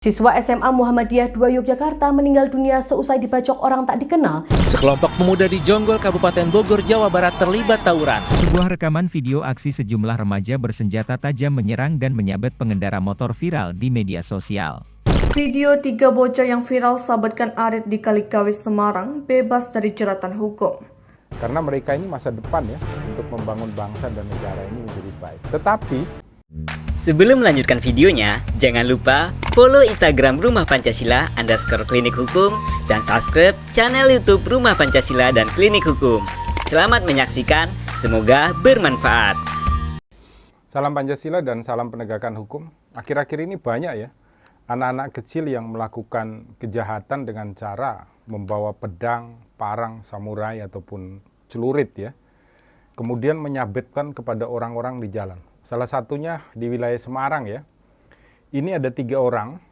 Siswa SMA Muhammadiyah 2 Yogyakarta meninggal dunia seusai dibacok orang tak dikenal. Sekelompok pemuda di Jonggol, Kabupaten Bogor, Jawa Barat terlibat tawuran. Sebuah rekaman video aksi sejumlah remaja bersenjata tajam menyerang dan menyabet pengendara motor viral di media sosial. Video 3 bocah yang viral sahabatkan Arit di Kalikawis, Semarang bebas dari jeratan hukum. Karena mereka ini masa depan ya untuk membangun bangsa dan negara ini menjadi baik. Tetapi sebelum melanjutkan videonya, jangan lupa follow Instagram Rumah Pancasila _klinik hukum dan subscribe channel YouTube Rumah Pancasila dan Klinik Hukum. Selamat menyaksikan, semoga bermanfaat. salam Pancasila dan salam penegakan hukum. Akhir-akhir ini banyak ya anak-anak kecil yang melakukan kejahatan dengan cara membawa pedang, parang, samurai ataupun celurit ya. Kemudian menyabetkan kepada orang-orang di jalan. Salah satunya di wilayah Semarang ya. Ini ada 3 orang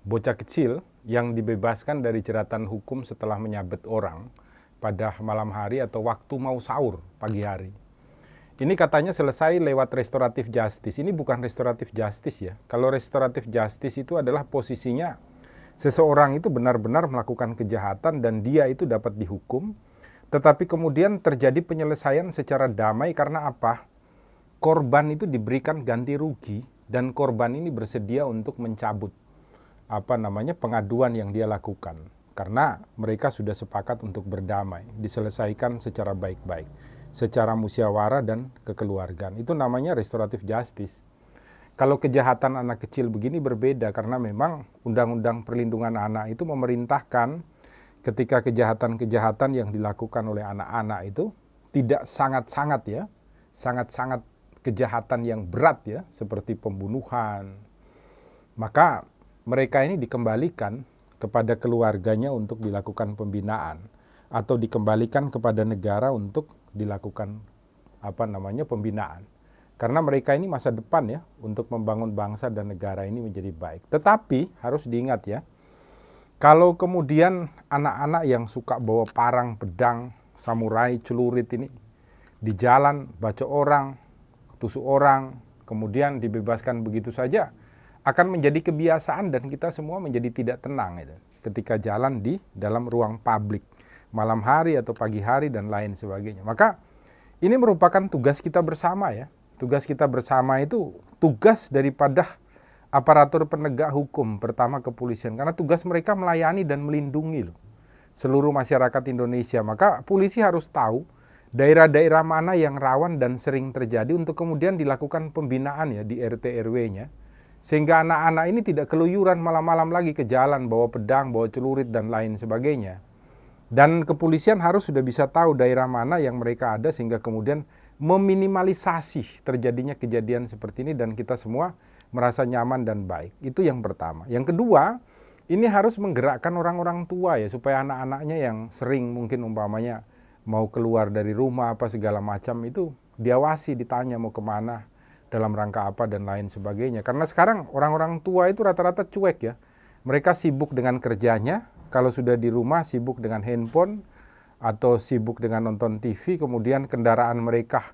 bocah kecil yang dibebaskan dari jeratan hukum setelah menyabet orang pada malam hari atau waktu mau sahur pagi hari. Ini katanya selesai lewat restoratif justice. Ini bukan restoratif justice ya. Kalau restoratif justice itu adalah posisinya seseorang itu benar-benar melakukan kejahatan dan dia itu dapat dihukum. Tetapi kemudian terjadi penyelesaian secara damai karena apa? Korban itu diberikan ganti rugi dan korban ini bersedia untuk mencabut pengaduan yang dia lakukan karena mereka sudah sepakat untuk berdamai, diselesaikan secara baik-baik, secara musyawarah dan kekeluargaan. Itu namanya restoratif justice. Kalau kejahatan anak kecil begini berbeda karena memang Undang-Undang Perlindungan Anak itu memerintahkan ketika kejahatan-kejahatan yang dilakukan oleh anak-anak itu tidak sangat-sangat ya, sangat-sangat kejahatan yang berat ya, seperti pembunuhan, maka mereka ini dikembalikan kepada keluarganya untuk dilakukan pembinaan atau dikembalikan kepada negara untuk dilakukan pembinaan. Karena mereka ini masa depan ya untuk membangun bangsa dan negara ini menjadi baik. Tetapi harus diingat ya, kalau kemudian anak-anak yang suka bawa parang, pedang, samurai, celurit ini di jalan bacok orang, tusuk orang, kemudian dibebaskan begitu saja, akan menjadi kebiasaan dan kita semua menjadi tidak tenang itu ketika jalan di dalam ruang publik, malam hari atau pagi hari dan lain sebagainya. Maka ini merupakan tugas kita bersama ya. Tugas kita bersama itu tugas daripada aparatur penegak hukum, pertama kepolisian. Karena tugas mereka melayani dan melindungi seluruh masyarakat Indonesia. Maka polisi harus tahu daerah-daerah mana yang rawan dan sering terjadi untuk kemudian dilakukan pembinaan ya di RT RW-nya. Sehingga anak-anak ini tidak keluyuran malam-malam lagi ke jalan, bawa pedang, bawa celurit dan lain sebagainya. Dan kepolisian harus sudah bisa tahu daerah mana yang mereka ada sehingga kemudian meminimalisasi terjadinya kejadian seperti ini dan kita semua merasa nyaman dan baik. Itu yang pertama. Yang kedua, ini harus menggerakkan orang-orang tua ya supaya anak-anaknya yang sering mungkin umpamanya mau keluar dari rumah apa segala macam itu diawasi, ditanya mau kemana, dalam rangka apa dan lain sebagainya. Karena sekarang orang-orang tua itu rata-rata cuek ya. Mereka sibuk dengan kerjanya, kalau sudah di rumah sibuk dengan handphone atau sibuk dengan nonton TV, kemudian kendaraan mereka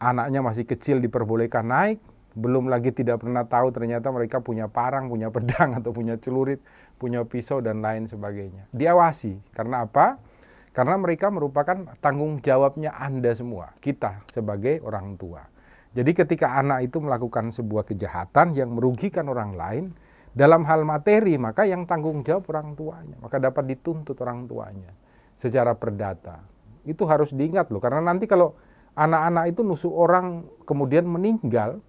anaknya masih kecil diperbolehkan naik, belum lagi tidak pernah tahu ternyata mereka punya parang, punya pedang atau punya celurit, punya pisau dan lain sebagainya. Diawasi, karena apa? Karena mereka merupakan tanggung jawabnya Anda semua, kita sebagai orang tua. Jadi ketika anak itu melakukan sebuah kejahatan yang merugikan orang lain, dalam hal materi maka yang tanggung jawab orang tuanya, maka dapat dituntut orang tuanya secara perdata. Itu harus diingat karena nanti kalau anak-anak itu nusuk orang kemudian meninggal,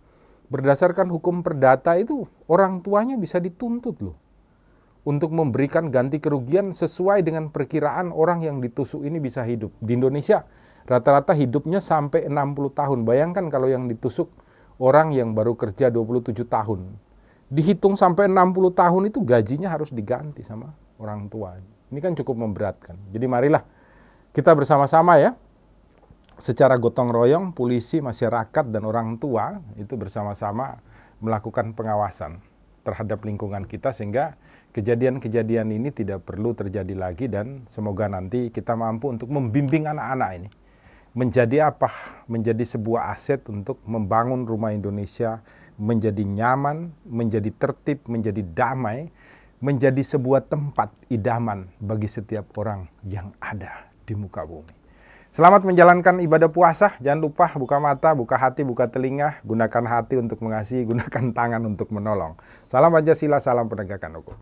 berdasarkan hukum perdata itu orang tuanya bisa dituntut untuk memberikan ganti kerugian sesuai dengan perkiraan orang yang ditusuk ini bisa hidup. Di Indonesia rata-rata hidupnya sampai 60 tahun. Bayangkan kalau yang ditusuk orang yang baru kerja 27 tahun. Dihitung sampai 60 tahun itu gajinya harus diganti sama orang tua. Ini kan cukup memberatkan. Jadi marilah kita bersama-sama ya, secara gotong royong, polisi, masyarakat, dan orang tua itu bersama-sama melakukan pengawasan terhadap lingkungan kita sehingga kejadian-kejadian ini tidak perlu terjadi lagi dan semoga nanti kita mampu untuk membimbing anak-anak ini menjadi apa? Menjadi sebuah aset untuk membangun rumah Indonesia menjadi nyaman, menjadi tertib, menjadi damai menjadi sebuah tempat idaman bagi setiap orang yang ada di muka bumi. Selamat menjalankan ibadah puasa. Jangan lupa buka mata, buka hati, buka telinga. Gunakan hati untuk mengasihi, gunakan tangan untuk menolong. Salam Pancasila, salam penegakan hukum.